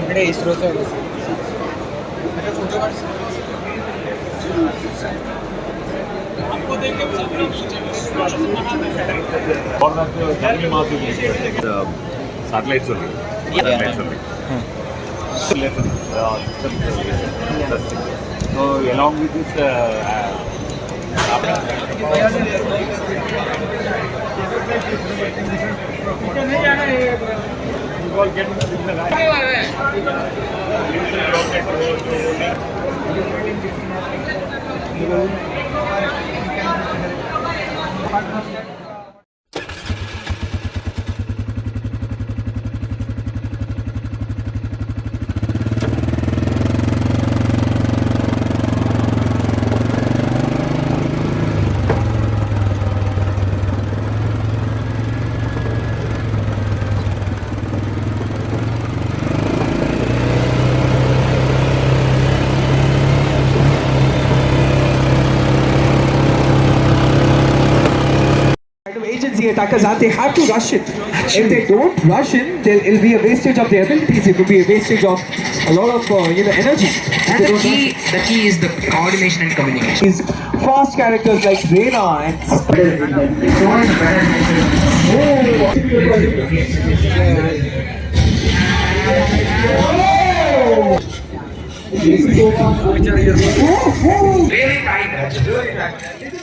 इकडे इस्रोचं satellites only. So along with this, agency attackers are, they have to rush it. If they don't rush in, it'll be a wastage of their abilities. It will be a wastage of a lot of energy. And the key is the coordination and communication. These fast characters like Reyna and Really tight.